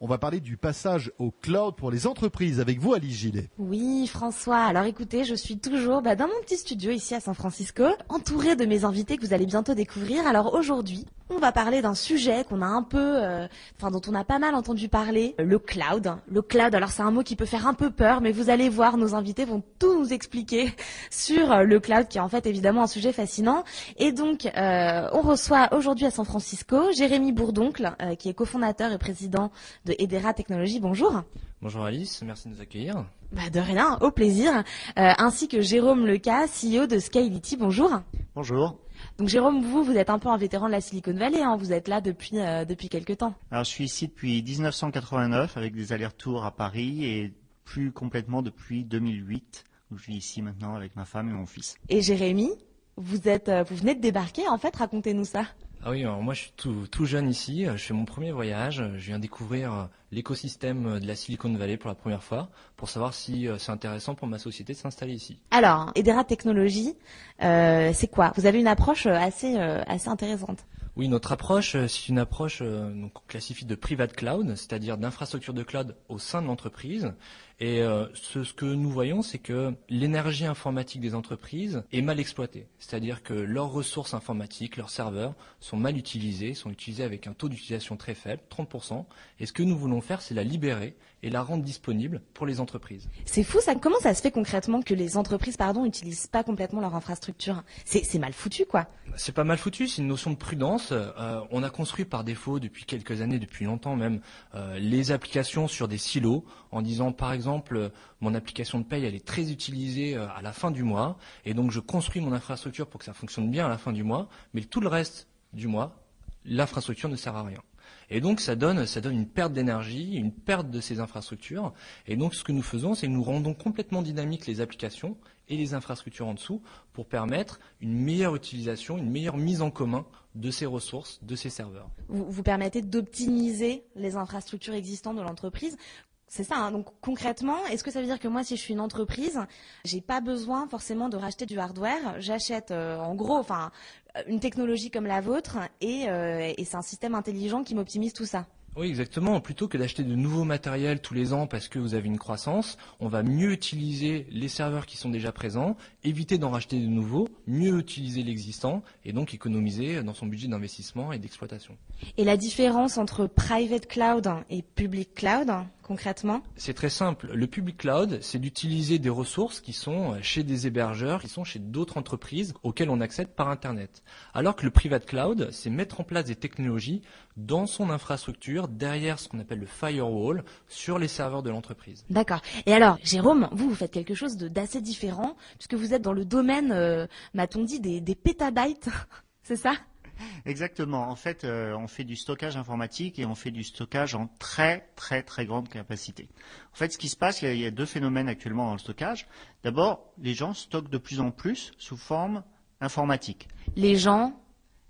On va parler du passage au cloud pour les entreprises avec vous, Alice Gillet. Oui, François. Alors écoutez, je suis toujours dans mon petit studio ici à San Francisco, entourée de mes invités que vous allez bientôt découvrir. Alors aujourd'hui, on va parler d'un sujet qu'on a un peu, dont on a pas mal entendu parler, le cloud. Le cloud, alors c'est un mot qui peut faire un peu peur, mais vous allez voir, nos invités vont tout nous expliquer sur le cloud, qui est en fait évidemment un sujet fascinant. Et donc, on reçoit aujourd'hui à San Francisco Jérémy Bourdoncle, qui est cofondateur et président de Edera Technologies. Bonjour. Bonjour Alice, merci de nous accueillir. De rien, au plaisir. Ainsi que Jérôme Leca, CEO de Scality. Bonjour. Bonjour. Donc Jérôme, vous êtes un peu un vétéran de la Silicon Valley, hein, vous êtes là depuis quelques temps. Alors je suis ici depuis 1989 avec des allers-retours à Paris et plus complètement depuis 2008 où je vis ici maintenant avec ma femme et mon fils. Et Jérémy, vous venez de débarquer en fait, racontez-nous ça. Ah oui, alors moi je suis tout jeune ici, je fais mon premier voyage, je viens découvrir l'écosystème de la Silicon Valley pour la première fois pour savoir si c'est intéressant pour ma société de s'installer ici. Alors, Edera Technologies, c'est quoi? Vous avez une approche assez intéressante. Oui, notre approche, c'est une approche qu'on classifie de private cloud, c'est-à-dire d'infrastructure de cloud au sein de l'entreprise. Et ce que nous voyons, c'est que l'énergie informatique des entreprises est mal exploitée. C'est-à-dire que leurs ressources informatiques, leurs serveurs sont mal utilisés, sont utilisés avec un taux d'utilisation très faible, 30%. Et ce que nous voulons faire, c'est la libérer et la rendre disponible pour les entreprises. C'est fou ça. Comment ça se fait concrètement que les entreprises, n'utilisent pas complètement leur infrastructure? C'est mal foutu, quoi. C'est pas mal foutu, c'est une notion de prudence. On a construit par défaut depuis quelques années, depuis longtemps même, les applications sur des silos en disant par exemple mon application de paye elle est très utilisée à la fin du mois et donc je construis mon infrastructure pour que ça fonctionne bien à la fin du mois, mais tout le reste du mois, l'infrastructure ne sert à rien. Et donc ça donne une perte d'énergie, une perte de ces infrastructures. Et donc ce que nous faisons, c'est que nous rendons complètement dynamiques les applications et les infrastructures en dessous pour permettre une meilleure utilisation, une meilleure mise en commun de ces ressources, de ces serveurs. Vous permettez d'optimiser les infrastructures existantes de l'entreprise. C'est ça, hein. Donc concrètement, est-ce que ça veut dire que moi, si je suis une entreprise, j'ai pas besoin forcément de racheter du hardware, j'achète une technologie comme la vôtre et c'est un système intelligent qui m'optimise tout ça? Oui, exactement. Plutôt que d'acheter de nouveaux matériels tous les ans parce que vous avez une croissance, on va mieux utiliser les serveurs qui sont déjà présents, éviter d'en racheter de nouveaux, mieux utiliser l'existant et donc économiser dans son budget d'investissement et d'exploitation. Et la différence entre private cloud et public cloud, concrètement? C'est très simple. Le public cloud, c'est d'utiliser des ressources qui sont chez des hébergeurs, qui sont chez d'autres entreprises auxquelles on accède par Internet. Alors que le private cloud, c'est mettre en place des technologies dans son infrastructure, derrière ce qu'on appelle le firewall, sur les serveurs de l'entreprise. D'accord. Et alors, Jérôme, vous faites quelque chose d'assez différent, puisque vous êtes dans le domaine, m'a-t-on dit, des pétabytes, c'est ça? Exactement. En fait, on fait du stockage informatique et on fait du stockage en très très très grande capacité. En fait, ce qui se passe, il y a deux phénomènes actuellement dans le stockage. D'abord, les gens stockent de plus en plus sous forme informatique. Les gens,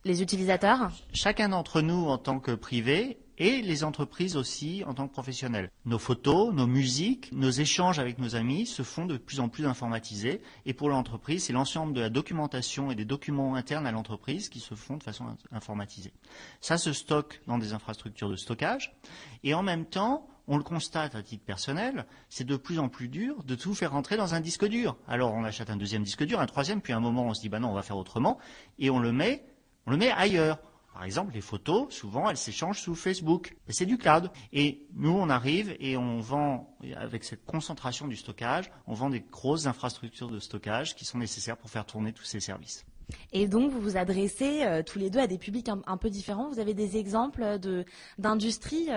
les utilisateurs? Chacun d'entre nous en tant que privé et les entreprises aussi en tant que professionnels. Nos photos, nos musiques, nos échanges avec nos amis se font de plus en plus informatisés. Et pour l'entreprise, c'est l'ensemble de la documentation et des documents internes à l'entreprise qui se font de façon informatisée. Ça se stocke dans des infrastructures de stockage. Et en même temps, on le constate à titre personnel, c'est de plus en plus dur de tout faire rentrer dans un disque dur. Alors on achète un deuxième disque dur, un troisième, puis à un moment on se dit non, on va faire autrement, et on le met ailleurs. Par exemple, les photos, souvent, elles s'échangent sous Facebook. Et c'est du cloud. Et nous, on arrive et on vend, avec cette concentration du stockage, on vend des grosses infrastructures de stockage qui sont nécessaires pour faire tourner tous ces services. Et donc, vous vous adressez tous les deux à des publics un peu différents. Vous avez des exemples d'industries,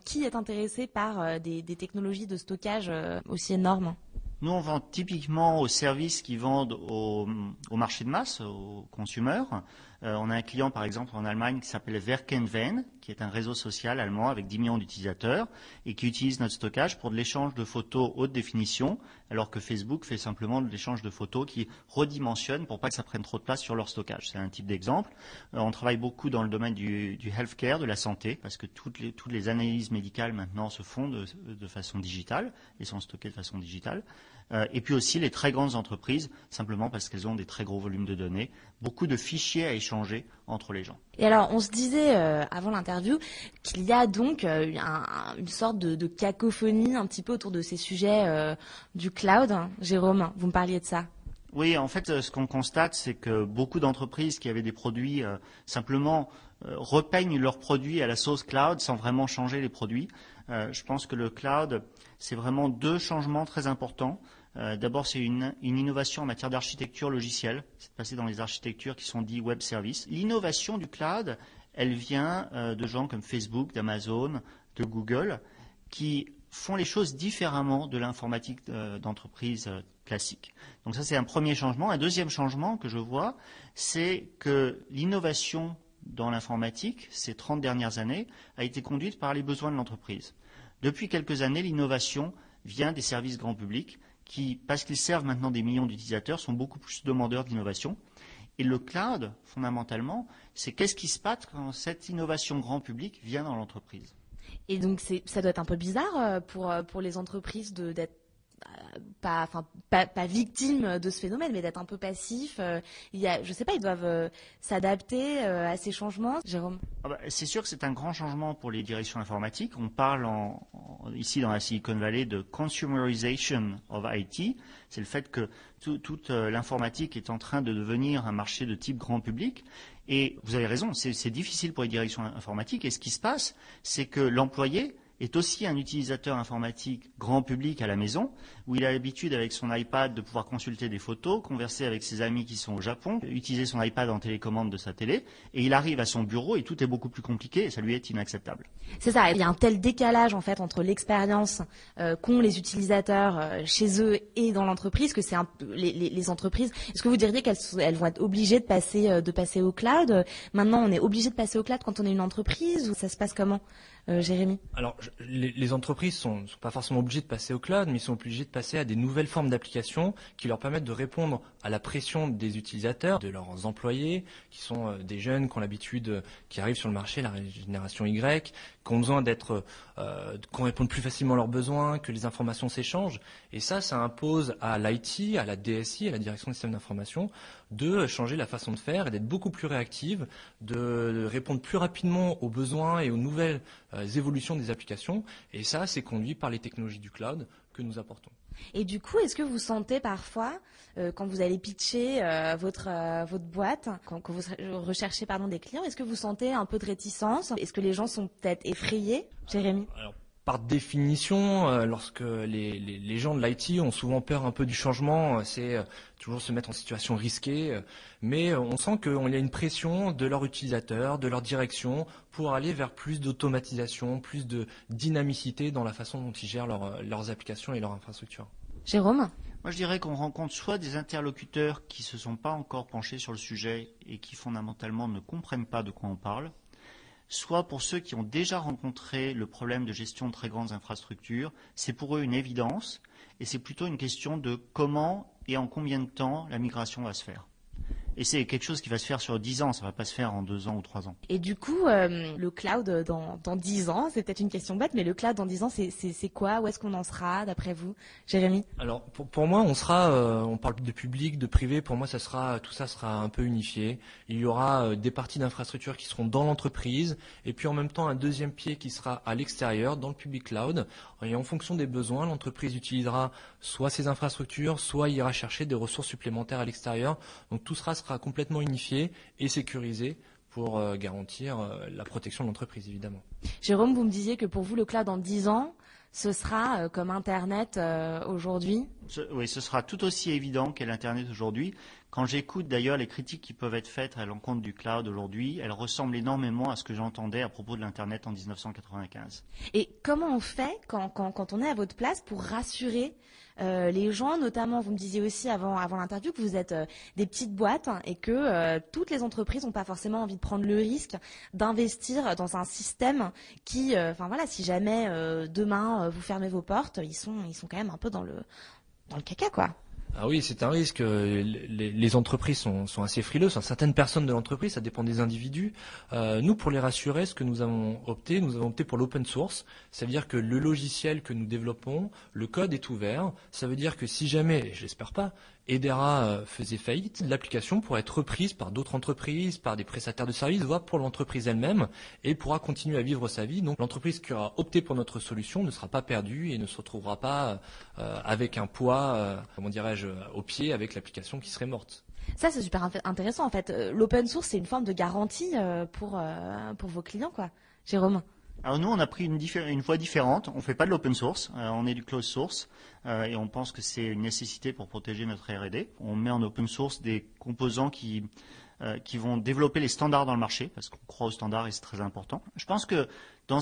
qui est intéressé par des technologies de stockage aussi énormes? Nous, on vend typiquement aux services qui vendent au marché de masse, aux consommateurs. On a un client, par exemple, en Allemagne qui s'appelle Verkenven, qui est un réseau social allemand avec 10 millions d'utilisateurs et qui utilise notre stockage pour de l'échange de photos haute définition, alors que Facebook fait simplement de l'échange de photos qui redimensionne pour pas que ça prenne trop de place sur leur stockage. C'est un type d'exemple. On travaille beaucoup dans le domaine du healthcare, de la santé, parce que toutes les analyses médicales maintenant se font de façon digitale et sont stockées de façon digitale. Et puis aussi les très grandes entreprises, simplement parce qu'elles ont des très gros volumes de données, beaucoup de fichiers à échanger entre les gens. Et alors, on se disait avant l'interview qu'il y a donc une sorte de cacophonie un petit peu autour de ces sujets du cloud. Jérôme, vous me parliez de ça. Oui, en fait, ce qu'on constate, c'est que beaucoup d'entreprises qui avaient des produits simplement repeignent leurs produits à la sauce cloud sans vraiment changer les produits. Je pense que le cloud, c'est vraiment deux changements très importants. D'abord, c'est une innovation en matière d'architecture logicielle. C'est de passer dans les architectures qui sont dites web services. L'innovation du cloud, elle vient de gens comme Facebook, d'Amazon, de Google, qui font les choses différemment de l'informatique d'entreprise classique. Donc ça, c'est un premier changement. Un deuxième changement que je vois, c'est que l'innovation dans l'informatique, ces 30 dernières années, a été conduite par les besoins de l'entreprise. Depuis quelques années, l'innovation vient des services grand public qui, parce qu'ils servent maintenant des millions d'utilisateurs, sont beaucoup plus demandeurs d'innovation. Et le cloud, fondamentalement, c'est qu'est-ce qui se passe quand cette innovation grand public vient dans l'entreprise. Et donc ça doit être un peu bizarre pour les entreprises d'être pas victimes de ce phénomène, mais d'être un peu passifs. Je sais pas, ils doivent s'adapter à ces changements. Jérôme? C'est sûr que c'est un grand changement pour les directions informatiques. On parle ici dans la Silicon Valley de consumerization of IT. C'est le fait que toute l'informatique est en train de devenir un marché de type grand public. Et vous avez raison, c'est difficile pour les directions informatiques. Et ce qui se passe, c'est que l'employé est aussi un utilisateur informatique grand public à la maison, où il a l'habitude avec son iPad de pouvoir consulter des photos, converser avec ses amis qui sont au Japon, utiliser son iPad en télécommande de sa télé, et il arrive à son bureau et tout est beaucoup plus compliqué et ça lui est inacceptable. C'est ça, il y a un tel décalage en fait entre l'expérience qu'ont les utilisateurs chez eux et dans l'entreprise que c'est les entreprises. Est-ce que vous diriez qu'elles vont être obligées de passer au cloud? Maintenant, on est obligé de passer au cloud quand on est une entreprise ou ça se passe comment? Jérémy? Alors, les entreprises sont pas forcément obligées de passer au cloud, mais ils sont obligées de passer à des nouvelles formes d'applications qui leur permettent de répondre à la pression des utilisateurs, de leurs employés, qui sont des jeunes qui ont l'habitude, qui arrivent sur le marché, la génération Y, qui ont besoin qu'on réponde plus facilement à leurs besoins, que les informations s'échangent. Et ça impose à l'IT, à la DSI, à la direction des systèmes d'information, de changer la façon de faire et d'être beaucoup plus réactive, de répondre plus rapidement aux besoins et aux nouvelles évolutions des applications. Et ça, c'est conduit par les technologies du cloud que nous apportons. Et du coup, est-ce que vous sentez parfois, quand vous allez pitcher votre boîte, quand vous recherchez des clients, est-ce que vous sentez un peu de réticence? Est-ce que les gens sont peut-être effrayés, Jérémy? Alors, par définition, lorsque les gens de l'IT ont souvent peur un peu du changement, c'est toujours se mettre en situation risquée, mais on sent qu'il y a une pression de leurs utilisateurs, de leur direction, pour aller vers plus d'automatisation, plus de dynamicité dans la façon dont ils gèrent leurs applications et leurs infrastructures. Jérôme? Moi, je dirais qu'on rencontre soit des interlocuteurs qui ne se sont pas encore penchés sur le sujet et qui fondamentalement ne comprennent pas de quoi on parle, soit pour ceux qui ont déjà rencontré le problème de gestion de très grandes infrastructures, c'est pour eux une évidence et c'est plutôt une question de comment et en combien de temps la migration va se faire. Et c'est quelque chose qui va se faire sur 10 ans, ça ne va pas se faire en 2 ans ou 3 ans. Et du coup, le cloud dans 10 ans, c'est peut-être une question bête, mais le cloud dans 10 ans, c'est quoi? Où est-ce qu'on en sera, d'après vous, Jérémy? Alors, pour moi, on parle de public, de privé, pour moi, tout ça sera un peu unifié. Il y aura des parties d'infrastructures qui seront dans l'entreprise, et puis en même temps, un deuxième pied qui sera à l'extérieur, dans le public cloud. Et en fonction des besoins, l'entreprise utilisera soit ces infrastructures, soit ira chercher des ressources supplémentaires à l'extérieur. Donc tout sera complètement unifié et sécurisé pour garantir la protection de l'entreprise, évidemment. Jérôme, vous me disiez que pour vous, le cloud en 10 ans, ce sera comme Internet aujourd'hui? Oui, ce sera tout aussi évident qu'est l'Internet aujourd'hui. Quand j'écoute d'ailleurs les critiques qui peuvent être faites à l'encontre du cloud aujourd'hui, elles ressemblent énormément à ce que j'entendais à propos de l'Internet en 1995. Et comment on fait quand on est à votre place pour rassurer les gens, notamment, vous me disiez aussi avant l'interview que vous êtes des petites boîtes et que toutes les entreprises n'ont pas forcément envie de prendre le risque d'investir dans un système qui, si jamais demain vous fermez vos portes, ils sont quand même un peu dans le caca, quoi. Ah oui, c'est un risque. Les entreprises sont assez frileuses. Enfin, certaines personnes de l'entreprise, ça dépend des individus. Nous, pour les rassurer, ce que nous avons opté pour l'open source. Ça veut dire que le logiciel que nous développons, le code est ouvert. Ça veut dire que si jamais, et je l'espère pas, Edera faisait faillite, l'application pourrait être reprise par d'autres entreprises, par des prestataires de services, voire pour l'entreprise elle-même, et pourra continuer à vivre sa vie. Donc l'entreprise qui aura opté pour notre solution ne sera pas perdue et ne se retrouvera pas avec un poids, comment dirais-je, au pied avec l'application qui serait morte. Ça, c'est super intéressant en fait. L'open source, c'est une forme de garantie pour vos clients, quoi. Jérôme. Alors nous, on a pris une voie différente. On fait pas de l'open source, on est du closed source et on pense que c'est une nécessité pour protéger notre R&D. On met en open source des composants qui vont développer les standards dans le marché, parce qu'on croit aux standards et c'est très important. Je pense que dans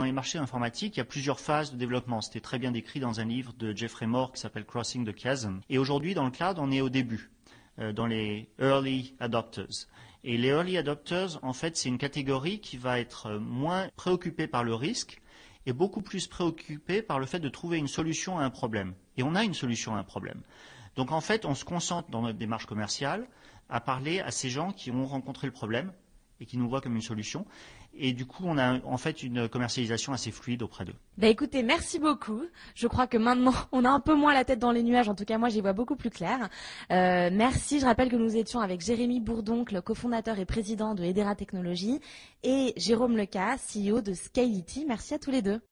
les marchés informatiques, il y a plusieurs phases de développement. C'était très bien décrit dans un livre de Jeffrey Moore qui s'appelle Crossing the Chasm. Et aujourd'hui, dans le cloud, on est au début, dans les early adopters. Et les early adopters, en fait, c'est une catégorie qui va être moins préoccupée par le risque et beaucoup plus préoccupée par le fait de trouver une solution à un problème. Et on a une solution à un problème. Donc, en fait, on se concentre dans notre démarche commerciale à parler à ces gens qui ont rencontré le problème et qui nous voient comme une solution. Et du coup, on a en fait une commercialisation assez fluide auprès d'eux. Bah écoutez, merci beaucoup. Je crois que maintenant, on a un peu moins la tête dans les nuages. En tout cas, moi, j'y vois beaucoup plus clair. Merci. Je rappelle que nous étions avec Jérémy Bourdoncle, cofondateur et président de Edera Technologies, et Jérôme Lecas, CEO de Scality. Merci à tous les deux.